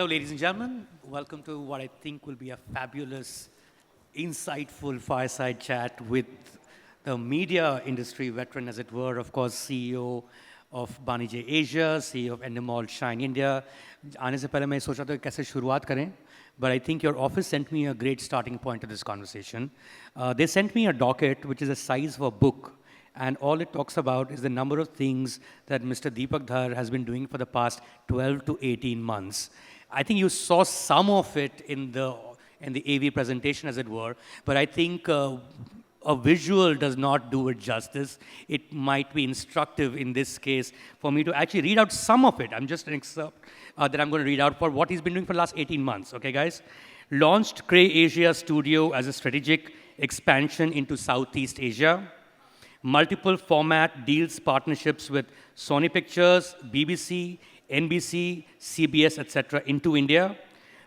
Hello, ladies and gentlemen. Welcome to what I think will be a fabulous, insightful fireside chat with the media industry veteran, as it were, of course, CEO of Banijay Asia, CEO of Endemol Shine India. आने से पहले मैं सोच रहा था कैसे शुरुआत करें, but I think your office sent me a great starting point to this conversation. They sent me a docket, which is the size of a book. And all it talks about is the number of things that Mr. Deepak Dhar has been doing for the past 12 to 18 months. I think you saw some of it in the AV presentation, as it were, but I think a visual does not do it justice. It might be instructive in this case for me to actually read out some of it. I'm just an excerpt that I'm going to read out for what he's been doing for the last 18 months, okay, guys? Launched Cray Asia Studio as a strategic expansion into Southeast Asia. Multiple format deals, partnerships with Sony Pictures, BBC, NBC, CBS, etc. into India.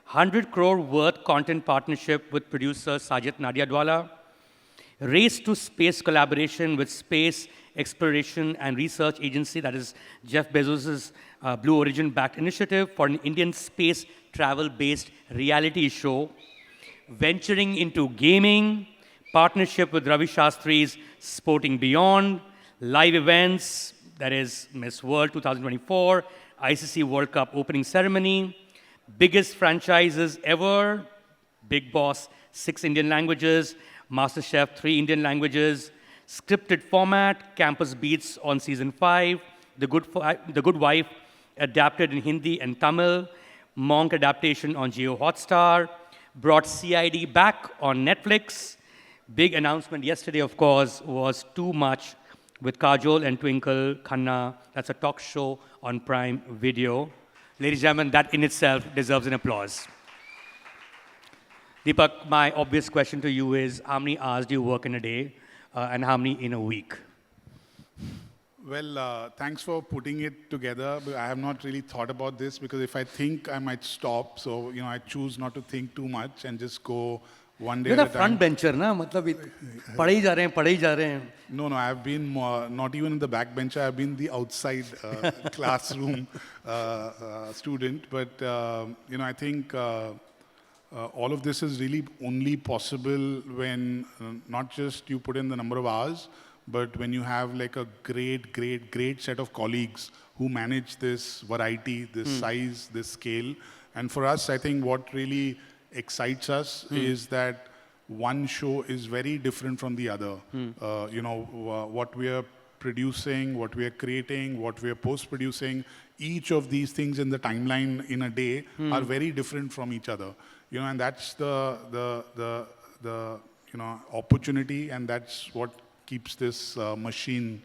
100 crore worth content partnership with producer Sajid Nadiadwala. Race to space collaboration with Space Exploration and Research Agency, that is Jeff Bezos' Blue Origin-backed initiative for an Indian space travel-based reality show. Venturing into gaming. Partnership with Ravi Shastri's Sporting Beyond, live events, that is Miss World 2024, ICC World Cup opening ceremony, biggest franchises ever, Big Boss, 6 Indian languages, MasterChef, 3 Indian languages, scripted format, Campus Beats on season 5, The Good Wife adapted in Hindi and Tamil, Monk adaptation on Jio Hotstar, brought CID back on Netflix. Big announcement yesterday, of course, was Too Much with Kajol and Twinkle Khanna. That's a talk show on Prime Video. Ladies and gentlemen, that in itself deserves an applause. Deepak, my obvious question to you is, how many hours do you work in a day and how many in a week? Well, thanks for putting it together. I have not really thought about this because if I think, I might stop. So, I choose not to think too much and just go one day You're at a a time. front bencher, na? Matlab, पढ़े ही जा रहे हैं, पढ़े ही जा रहे हैं. No, I have been not even in the back bencher. I have been the outside classroom student. But, I think all of this is really only possible when not just you put in the number of hours, but when you have like a great set of colleagues who manage this variety, this size, this scale. And for us, I think what really excites us is that one show is very different from the other. What we are producing, what we are creating, what we are post-producing, each of these things in the timeline in a day are very different from each other. And that's the opportunity, and that's what keeps this machine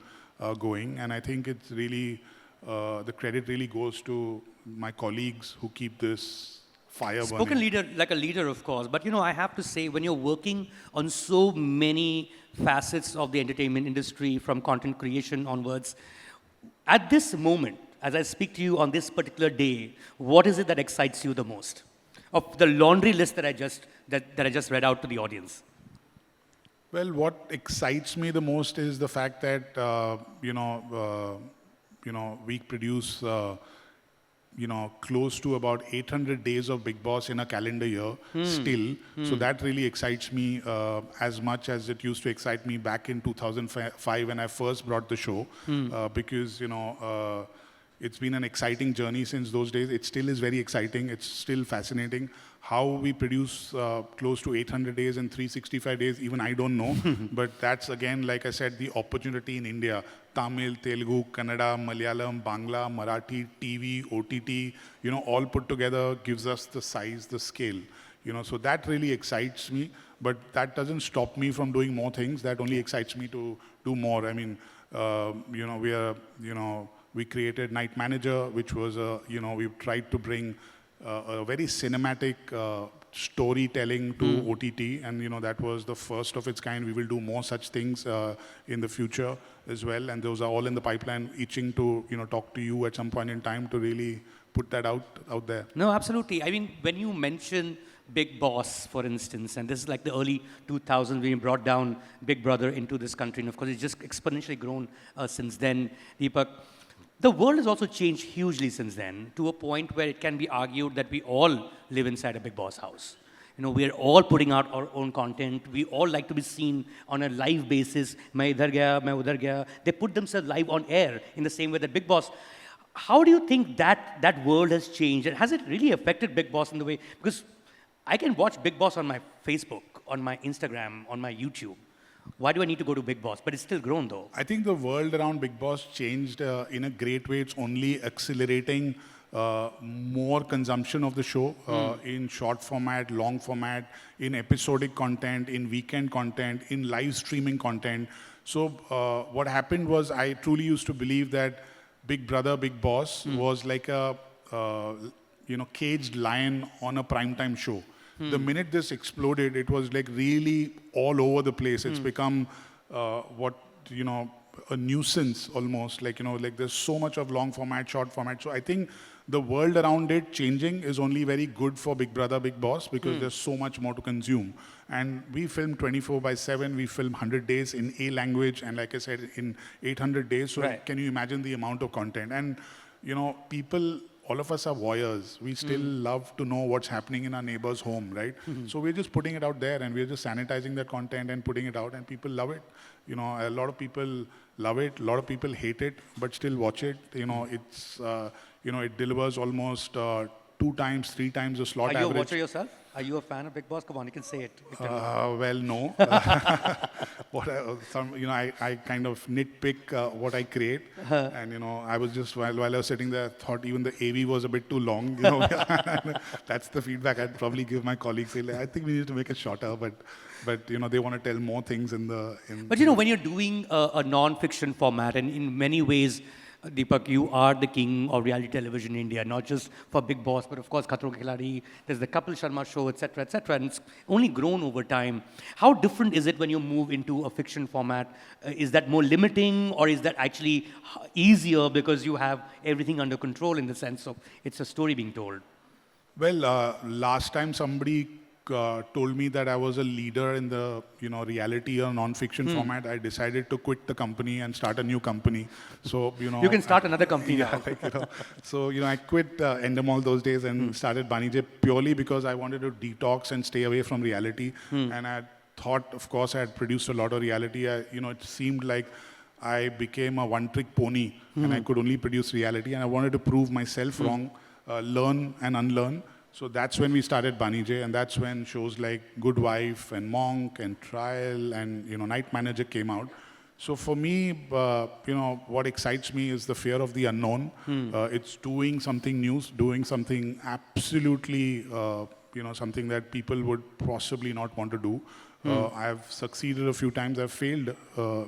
going. And I think it's really, the credit really goes to my colleagues who keep this fire Spoken burning. leader, like a leader, of course. But, I have to say, when you're working on so many facets of the entertainment industry, from content creation onwards, at this moment, as I speak to you on this particular day, what is it that excites you the most? Of the laundry list that I just read out to the audience. Well, what excites me the most is the fact that, we produce close to about 800 days of Big Boss in a calendar year still. So that really excites me as much as it used to excite me back in 2005 when I first brought the show. Because, it's been an exciting journey since those days. It still is very exciting. It's still fascinating. How we produce close to 800 days and 365 days, even I don't know. But that's, again, like I said, the opportunity in India. Tamil, Telugu, Kannada, Malayalam, Bangla, Marathi, TV, OTT, all put together gives us the size, the scale. So that really excites me. But that doesn't stop me from doing more things. That only excites me to do more. I mean, we created Night Manager, which was, we've tried to bring a very cinematic storytelling to OTT, and that was the first of its kind. We will do more such things in the future as well, and those are all in the pipeline, itching to talk to you at some point in time to really put that out there. No, absolutely. I mean, when you mention Big Boss, for instance, and this is like the early 2000s when we brought down Big Brother into this country, and of course it's just exponentially grown since then, Deepak. The world has also changed hugely since then, to a point where it can be argued that we all live inside a big boss house. You know, we're all putting out our own content. We all like to be seen on a live basis. Main idhar gaya, main udhar gaya. They put themselves live on air in the same way that Big Boss. How do you think that world has changed? And has it really affected Big Boss in the way? Because I can watch Big Boss on my Facebook, on my Instagram, on my YouTube. Why do I need to go to Big Boss? But it's still grown though. I think the world around Big Boss changed in a great way. It's only accelerating more consumption of the show in short format, long format, in episodic content, in weekend content, in live streaming content. So what happened was I truly used to believe that Big Brother, Big Boss was like a caged lion on a primetime show. The minute this exploded, it was like really all over the place. It's become a nuisance almost. Like there's so much of long format, short format. So I think the world around it changing is only very good for Big Brother, Big Boss because there's so much more to consume. And we film 24/7. We film 100 days in a language, and like I said, in 800 days. So can you imagine the amount of content? And people. All of us are voyeurs. We still love to know what's happening in our neighbor's home, right? So we're just putting it out there and we're just sanitizing that content and putting it out and people love it. A lot of people love it. A lot of people hate it, but still watch it. It's, it delivers almost 2 times, 3 times the slot average. Are you a watcher yourself? Are you a fan of Big Boss? Come on, you can say it. Well, no. I kind of nitpick what I create. And, I was just, while I was sitting there, I thought even the AV was a bit too long. That's the feedback I'd probably give my colleagues. Say, I think we need to make it shorter, but they want to tell more things in the... But, when you're doing a non-fiction format, and in many ways, Deepak, you are the king of reality television in India, not just for Big Boss, but of course, Khatron Ke Khiladi, there's the Kapil Sharma show, etc., and it's only grown over time. How different is it when you move into a fiction format? Is that more limiting, or is that actually easier because you have everything under control in the sense of it's a story being told? Well, last time somebody told me that I was a leader in the reality or non-fiction format, I decided to quit the company and start a new company. So you can start another company now. So I quit Endemol those days and started Banijay purely because I wanted to detox and stay away from reality. And I thought, of course, I had produced a lot of reality. It seemed like I became a one-trick pony and I could only produce reality. And I wanted to prove myself wrong, learn and unlearn. So that's when we started Banijay, and that's when shows like Good Wife and Monk and Trial and Night Manager came out. So for me, what excites me is the fear of the unknown. It's doing something new, doing something absolutely, something that people would possibly not want to do. I've succeeded a few times, I've failed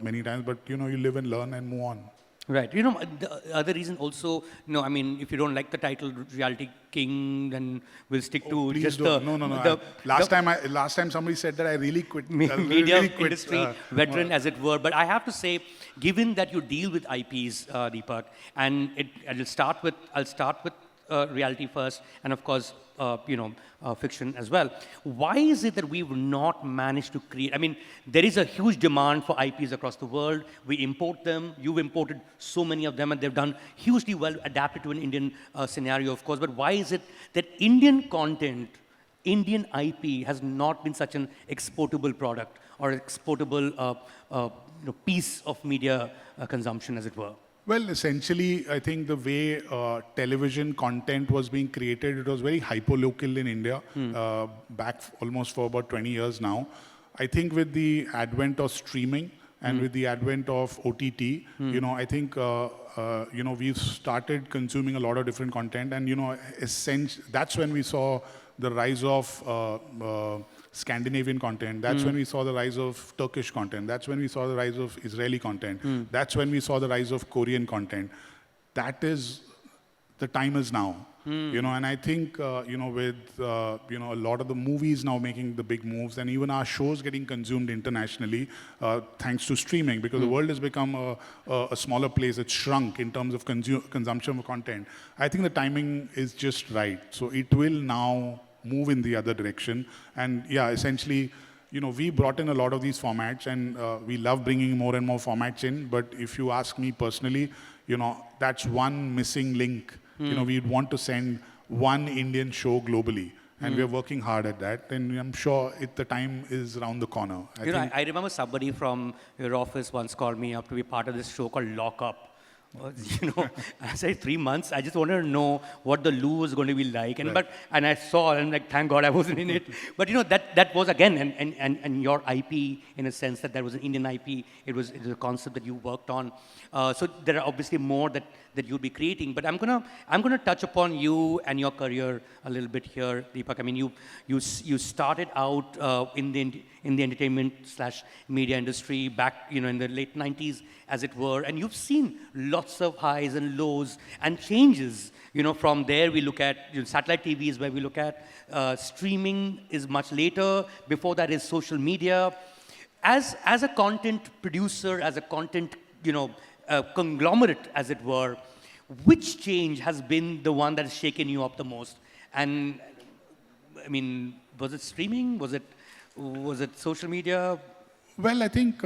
many times, but you live and learn and move on. Right. The other reason also, if you don't like the title Reality King, then we'll stick to just the... No. Last time somebody said that I really quit. Media industry veteran, as it were. But I have to say, given that you deal with IPs, Deepak, and I'll start with reality first, and of course, fiction as well. Why is it that we've not managed to create? There is a huge demand for IPs across the world. We import them. You've imported so many of them, and they've done hugely well adapted to an Indian scenario, of course. But why is it that Indian content, Indian IP, has not been such an exportable product or exportable piece of media consumption, as it were? Well, essentially, I think the way television content was being created, it was very hyperlocal in India, back almost for about 20 years now. I think with the advent of streaming and with the advent of OTT, I think, we've started consuming a lot of different content. And, that's when we saw the rise of Scandinavian content. That's when we saw the rise of Turkish content. That's when we saw the rise of Israeli content. That's when we saw the rise of Korean content. That is, the time is now. And I think, with, a lot of the movies now making the big moves and even our shows getting consumed internationally, thanks to streaming, because the world has become a smaller place. It's shrunk in terms of consumption of content. I think the timing is just right. So it will now move in the other direction. And yeah, essentially, we brought in a lot of these formats and we love bringing more and more formats in. But if you ask me personally, that's one missing link. We'd want to send one Indian show globally. And we're working hard at that. And I'm sure the time is around the corner. I remember somebody from your office once called me up to be part of this show called Lock Up. I said 3 months. I just wanted to know what the loo was going to be like, and I saw, and I'm like, thank God I wasn't in it. But that was again, and your IP in a sense that was an Indian IP. It was a concept that you worked on. So there are obviously more that you'll be creating. But I'm gonna touch upon you and your career a little bit here, Deepak. I mean, you started out in the entertainment/media industry back in the late 90s, as it were, and you've seen lots of highs and lows and changes. From there we look at satellite TV is where we look at. Streaming is much later. Before that is social media. As a content producer, as a content conglomerate, as it were, which change has been the one that has shaken you up the most? And I mean, was it streaming? Was it social media? Well, I think,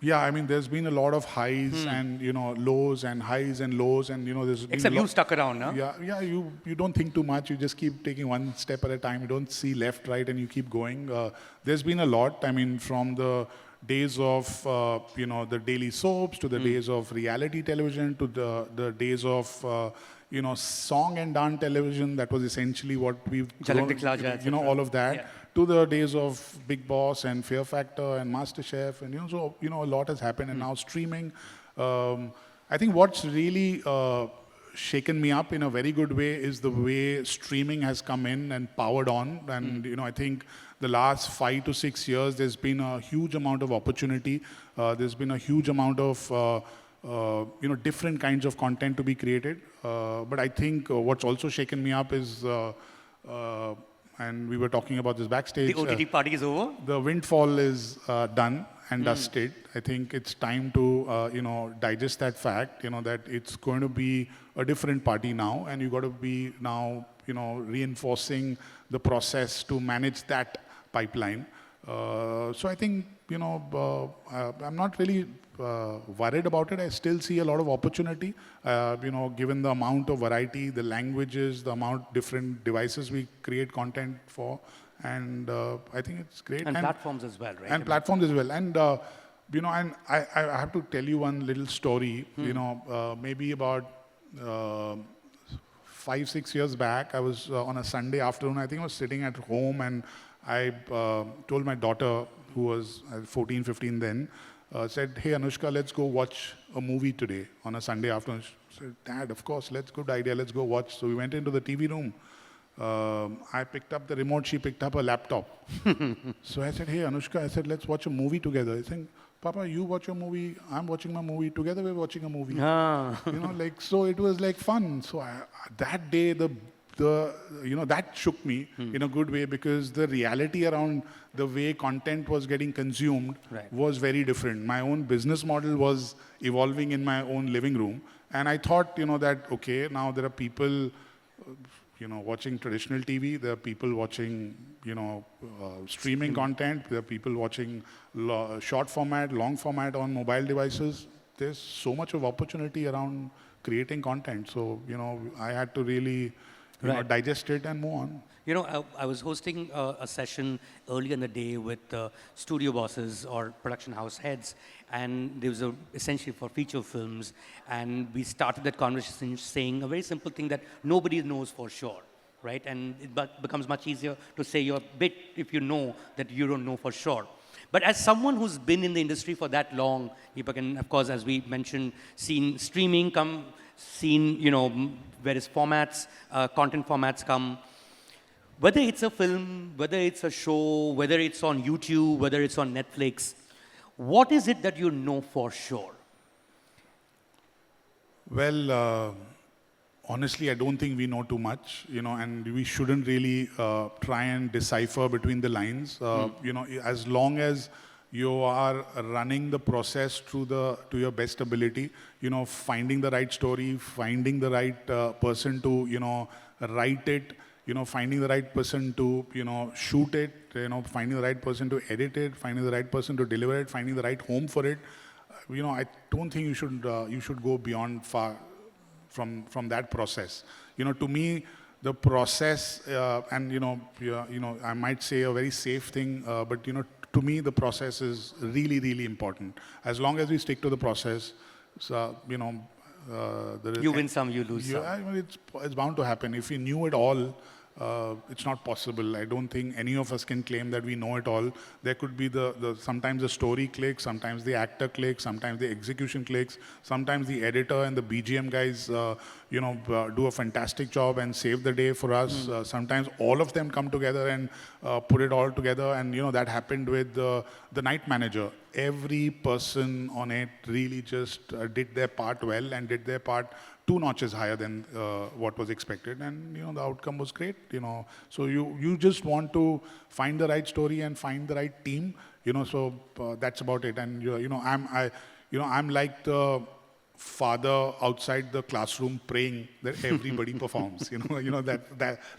there's been a lot of highs and, lows and highs and lows. And, there's been Except you stuck around, no? Yeah, you don't think too much. You just keep taking one step at a time. You don't see left, right, and you keep going. There's been a lot. I mean, from the days of, the daily soaps to the days of reality television to the days of, song and dance television. That was essentially what we've grown, all of that. Yeah. To the days of Big Boss and Fear Factor and MasterChef, and a lot has happened. And now streaming. I think what's really shaken me up in a very good way is the way streaming has come in and powered on. And I think the last 5 to 6 years, there's been a huge amount of opportunity. There's been a huge amount of different kinds of content to be created. But I think what's also shaken me up is, and we were talking about this backstage. The OTT party is over? The windfall is done and dusted. I think it's time to, digest that fact, that it's going to be a different party now, and you've got to be now, reinforcing the process to manage that pipeline. So I think, I'm not really worried about it. I still see a lot of opportunity, given the amount of variety, the languages, the amount of different devices we create content for. And I think it's great. And platforms as well, right? And platforms as well. And, and I have to tell you one little story. Maybe about 5-6 years back, I was on a Sunday afternoon. I think I was sitting at home, and I told my daughter, who was 14, 15 then, said, "Hey, Anushka, let's go watch a movie today on a Sunday afternoon." She said, "Dad, of course, good idea, let's go watch." So we went into the TV room. I picked up the remote, she picked up a laptop. So I said, "Hey, Anushka," I said, "let's watch a movie together." I think, "Papa, you watch your movie, I'm watching my movie, together we're watching a movie." So it was like fun. So that day, that shook me in a good way, because the reality around the way content was getting consumed was very different. My own business model was evolving in my own living room. And I thought, that, okay, now there are people, watching traditional TV. There are people watching, streaming content. There are people watching short format, long format on mobile devices. There's so much of opportunity around creating content. So, I had to really digest it and move on. I was hosting a session early in the day with studio bosses or production house heads, and there was essentially for feature films, and we started that conversation saying a very simple thing that nobody knows for sure, right? And it becomes much easier to say your bit if you know that you don't know for sure. But as someone who's been in the industry for that long, Deepak, and of course, as we mentioned, seen streaming come, seen, various formats, content formats come, whether it's a film, whether it's a show, whether it's on YouTube, whether it's on Netflix, what is it that you know for sure? Well, honestly, I don't think we know too much, and we shouldn't really try and decipher between the lines. As long as you are running the process to your best ability, finding the right story, finding the right person to, write it, finding the right person to, shoot it, finding the right person to edit it, finding the right person to deliver it, finding the right home for it. I don't think you should go beyond far from that process. To me, the process, and I might say a very safe thing, but to me, the process is really, really important. As long as we stick to the process, so You win some, you lose some. I mean, it's bound to happen. If we knew it all, it's not possible. I don't think any of us can claim that we know it all. There could be sometimes the story clicks, sometimes the actor clicks, sometimes the execution clicks, sometimes the editor and the BGM guys, do a fantastic job and save the day for us. Sometimes all of them come together and put it all together. And that happened with the night manager. Every person on it really just did their part well and did their part 2 notches higher than what was expected, and the outcome was great. So you just want to find the right story and find the right team. So that's about it. And I'm like the father outside the classroom praying that everybody performs.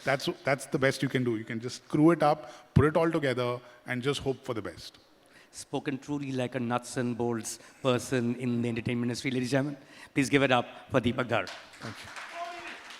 That's the best you can do. You can just screw it up, put it all together, and just hope for the best. Spoken truly like a nuts and bolts person in the entertainment industry. Ladies and gentlemen, please give it up for Deepak Dhar. Thank you.